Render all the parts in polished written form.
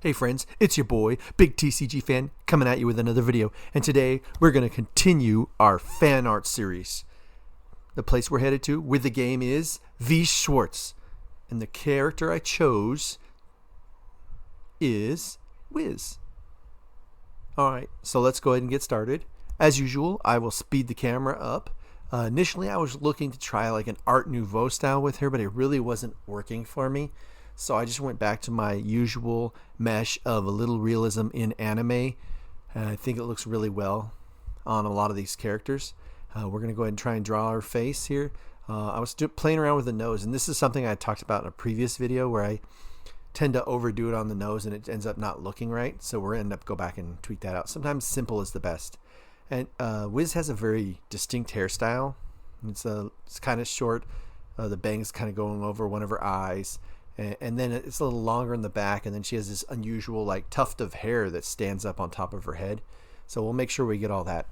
Hey friends, it's your boy, BigTCGFan, coming at you with another video. And today, we're going to continue our fan art series. The place we're headed to with the game is Weiss Schwarz. And the character I chose is Wiz. Alright, so let's go ahead and get started. As usual, I will speed the camera up. Initially, I was looking to try like an Art Nouveau style with her, but it really wasn't working for me. So I just went back to my usual mesh of a little realism in anime. I think it looks really well on a lot of these characters. We're going to go ahead and try and draw her face here. I was playing around with the nose, and this is something I talked about in a previous video where I tend to overdo it on the nose and it ends up not looking right. So we're going to end up go back and tweak that out. Sometimes simple is the best. And Wiz has a very distinct hairstyle. It's kind of short. The bangs kind of going over one of her eyes. And then it's a little longer in the back, and then she has this unusual like tuft of hair that stands up on top of her head. So we'll make sure we get all that.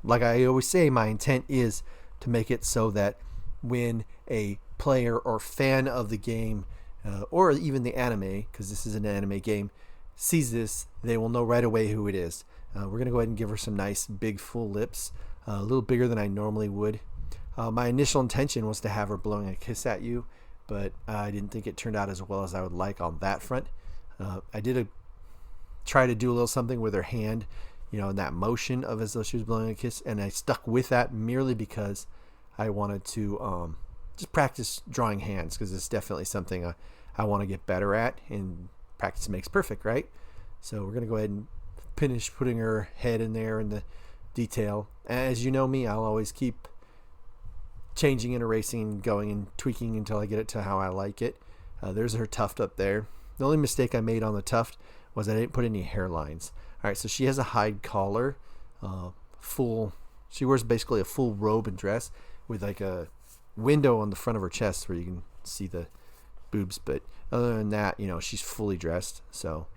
Like I always say, my intent is to make it so that when a player or fan of the game, or even the anime, because this is an anime game, sees this, they will know right away who it is. We're going to go ahead and give her some nice big full lips, a little bigger than I normally would. My initial intention was to have her blowing a kiss at you, but I didn't think it turned out as well as I would like on that front. I did try to do a little something with her hand, in that motion of as though she was blowing a kiss, and I stuck with that merely because I wanted to just practice drawing hands, because it's definitely something I want to get better at, and practice makes perfect, right? So we're going to go ahead and finish putting her head in there and the detail. As you know me, I'll always keep changing and erasing and going and tweaking until I get it to how I like it. There's her tuft up there. The only mistake I made on the tuft was I didn't put any hairlines. Alright, so she has a hide collar, she wears basically a full robe and dress with like a window on the front of her chest where you can see the boobs, but other than that, she's fully dressed. So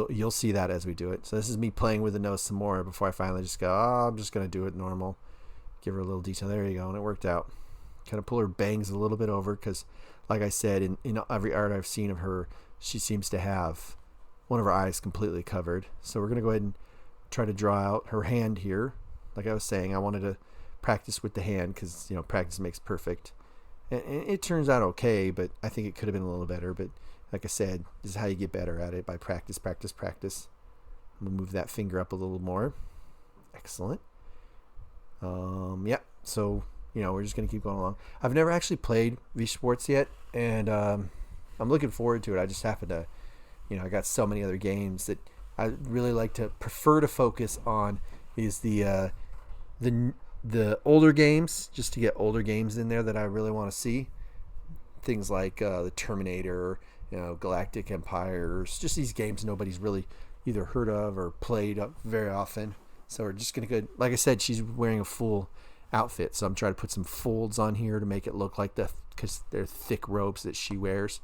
you'll see that as we do it. So this is me playing with the nose some more before I finally just go, I'm just going to do it normal. Give her a little detail. There you go, and it worked out. Kind of pull her bangs a little bit over because, like I said, in every art I've seen of her, she seems to have one of her eyes completely covered. So we're going to go ahead and try to draw out her hand here. Like I was saying, I wanted to practice with the hand because, practice makes perfect. And it turns out okay, but I think it could have been a little better. But like I said, this is how you get better at it, by practice, practice, practice. I'm going to move that finger up a little more. Excellent. Yeah, so we're just gonna keep going along. I've never actually played Weiss Schwarz yet, and I'm looking forward to it. I just happen to, I got so many other games that I really prefer to focus on is the older games, just to get older games in there that I really want to see. Things like the Terminator, Galactic Empires, just these games nobody's really either heard of or played very often. So we're just going to go, like I said, she's wearing a full outfit. So I'm trying to put some folds on here to make it look like because they're thick robes that she wears.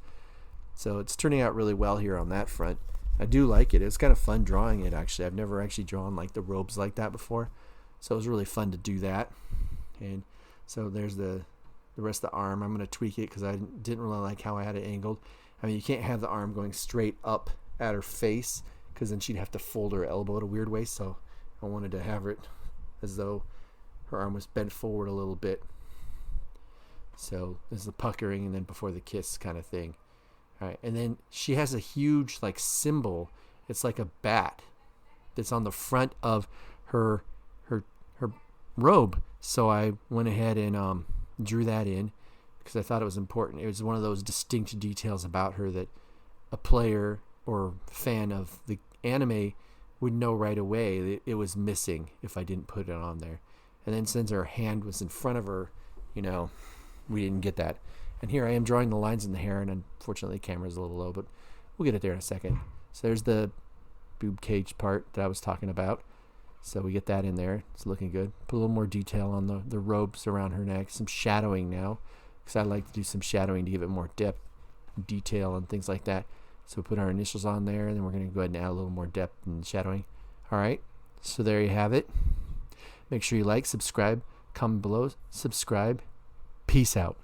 So it's turning out really well here on that front. I do like it. It's kind of fun drawing it, actually. I've never actually drawn like the robes like that before. So it was really fun to do that. And so there's the rest of the arm. I'm going to tweak it because I didn't really like how I had it angled. I mean, you can't have the arm going straight up at her face because then she'd have to fold her elbow in a weird way. So I wanted to have it as though her arm was bent forward a little bit. So there's the puckering and then before the kiss kind of thing. All right, and then she has a huge like symbol. It's like a bat that's on the front of her robe. So I went ahead and drew that in because I thought it was important. It was one of those distinct details about her that a player or fan of the anime would know right away it was missing if I didn't put it on there. And then since her hand was in front of her, we didn't get that. And here I am drawing the lines in the hair, and unfortunately the camera's a little low, but we'll get it there in a second. So there's the boob cage part that I was talking about. So we get that in there. It's looking good. Put a little more detail on the robes around her neck. Some shadowing now, because I like to do some shadowing to give it more depth, detail, and things like that. So we put our initials on there, and then we're going to go ahead and add a little more depth and shadowing. All right, so there you have it. Make sure you like, subscribe, comment below, subscribe. Peace out.